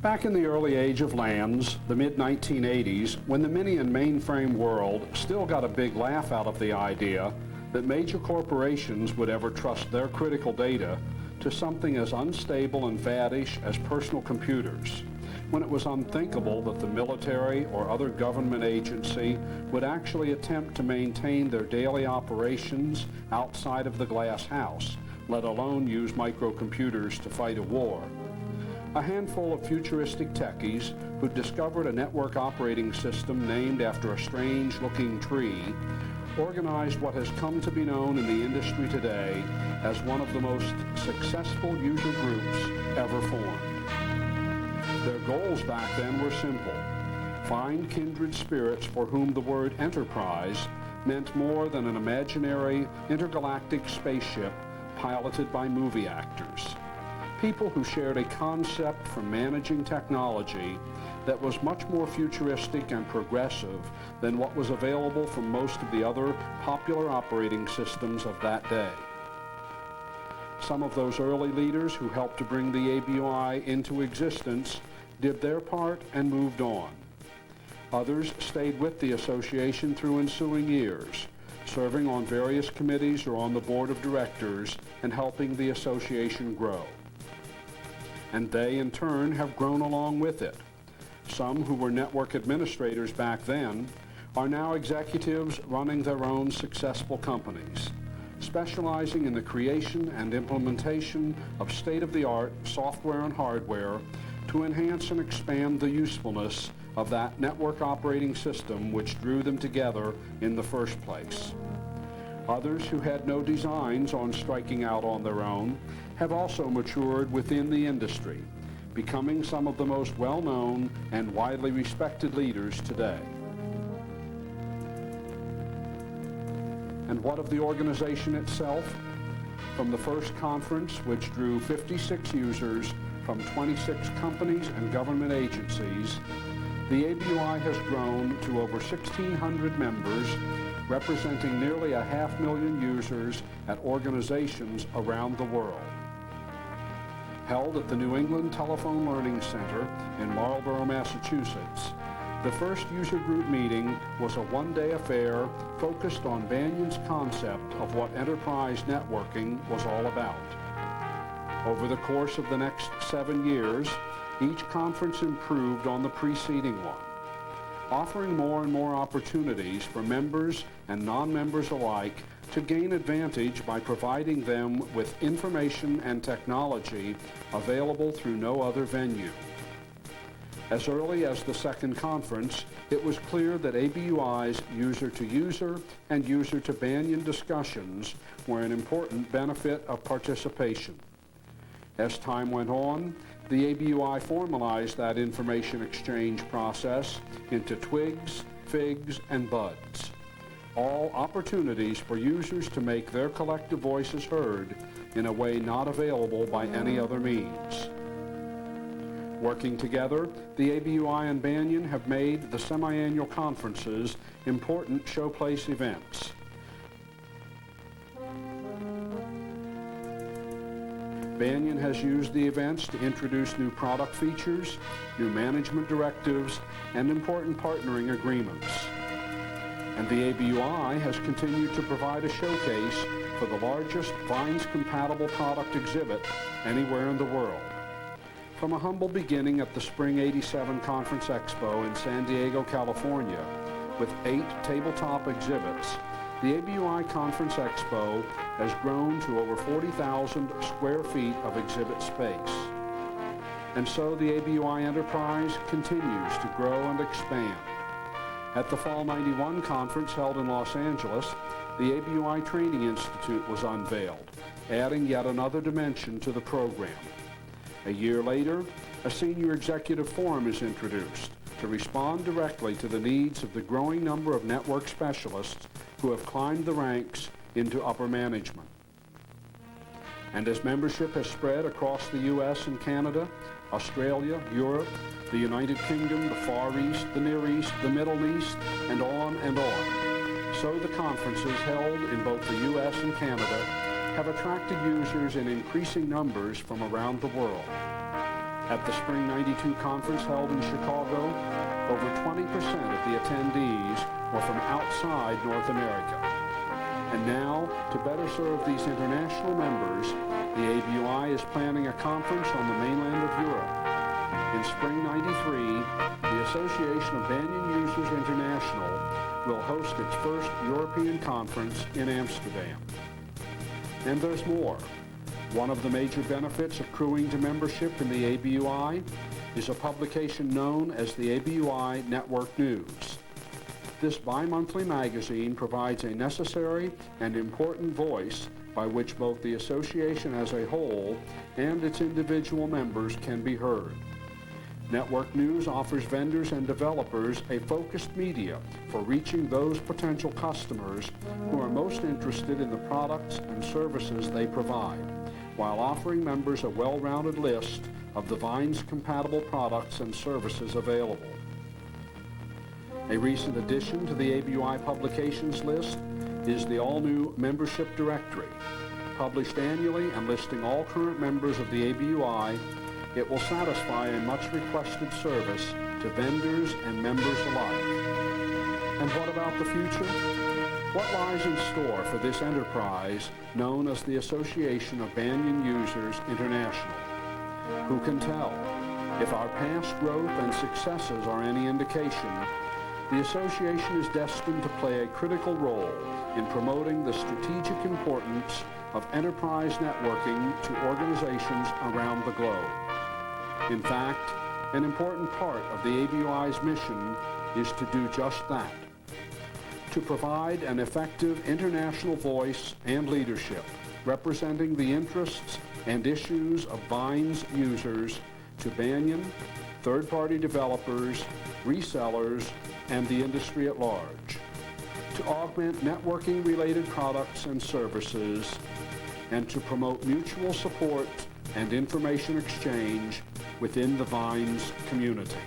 Back in the early age of LANs, the mid-1980s, when the mini and mainframe world still got a big laugh out of the idea that major corporations would ever trust their critical data to something as unstable and faddish as personal computers, when it was unthinkable that the military or other government agency would actually attempt to maintain their daily operations outside of the glass house, let alone use microcomputers to fight a war. A handful of futuristic techies who discovered a network operating system named after a strange-looking tree organized what has come to be known in the industry today as one of the most successful user groups ever formed. Their goals back then were simple: find kindred spirits for whom the word enterprise meant more than an imaginary intergalactic spaceship piloted by movie actors. People who shared a concept for managing technology that was much more futuristic and progressive than what was available from most of the other popular operating systems of that day. Some of those early leaders who helped to bring the ABUI into existence did their part and moved on. Others stayed with the association through ensuing years, serving on various committees or on the board of directors and helping the association grow. And they, in turn, have grown along with it. Some who were network administrators back then are now executives running their own successful companies, specializing in the creation and implementation of state-of-the-art software and hardware to enhance and expand the usefulness of that network operating system which drew them together in the first place. Others who had no designs on striking out on their own have also matured within the industry, becoming some of the most well-known and widely respected leaders today. And what of the organization itself? From the first conference, which drew 56 users from 26 companies and government agencies, the ABUI has grown to over 1,600 members, representing nearly 500,000 users at organizations around the world. Held at the New England Telephone Learning Center in Marlborough, Massachusetts, the first user group meeting was a one-day affair focused on Banyan's concept of what enterprise networking was all about. Over the course of the next 7 years, each conference improved on the preceding one, offering more and more opportunities for members and non-members alike to gain advantage by providing them with information and technology available through no other venue. As early as the second conference, it was clear that ABUI's user-to-user and user-to-Banyan discussions were an important benefit of participation. As time went on, the ABUI formalized that information exchange process into twigs, figs, and buds, all opportunities for users to make their collective voices heard in a way not available by any other means. Working together, the ABUI and Banyan have made the semi-annual conferences important showplace events. Banyan has used the events to introduce new product features, new management directives, and important partnering agreements. And the ABUI has continued to provide a showcase for the largest Vines-compatible product exhibit anywhere in the world. From a humble beginning at the Spring '87 Conference Expo in San Diego, California, with 8 tabletop exhibits, the ABUI Conference Expo has grown to over 40,000 square feet of exhibit space. And so the ABUI enterprise continues to grow and expand. At the Fall '91 conference held in Los Angeles, the ABUI Training Institute was unveiled, adding yet another dimension to the program. A year later, a senior executive forum is introduced to respond directly to the needs of the growing number of network specialists who have climbed the ranks into upper management. And as membership has spread across the U.S. and Canada, Australia, Europe, the United Kingdom, the Far East, the Near East, the Middle East, and on, so the conferences held in both the U.S. and Canada have attracted users in increasing numbers from around the world. At the Spring '92 conference held in Chicago, over 20% of the attendees were from outside North America. And now, to better serve these international members, the ABUI is planning a conference on the mainland of Europe. In spring '93, the Association of Banyan Users International will host its first European conference in Amsterdam. And there's more. One of the major benefits accruing to membership in the ABUI is a publication known as the ABUI Network News. This bi-monthly magazine provides a necessary and important voice by which both the association as a whole and its individual members can be heard. Network News offers vendors and developers a focused media for reaching those potential customers who are most interested in the products and services they provide, while offering members a well-rounded list of the Vines compatible products and services available. A recent addition to the ABUI publications list is the all-new Membership Directory. Published annually and listing all current members of the ABUI, it will satisfy a much-requested service to vendors and members alike. And what about the future? What lies in store for this enterprise known as the Association of Banyan Users International? Who can tell? If our past growth and successes are any indication, the association is destined to play a critical role in promoting the strategic importance of enterprise networking to organizations around the globe. In fact, an important part of the ABUI's mission is to do just that, to provide an effective international voice and leadership representing the interests and issues of Vines users to Banyan, third-party developers, resellers, and the industry at large, to augment networking-related products and services, and to promote mutual support and information exchange within the Vines community.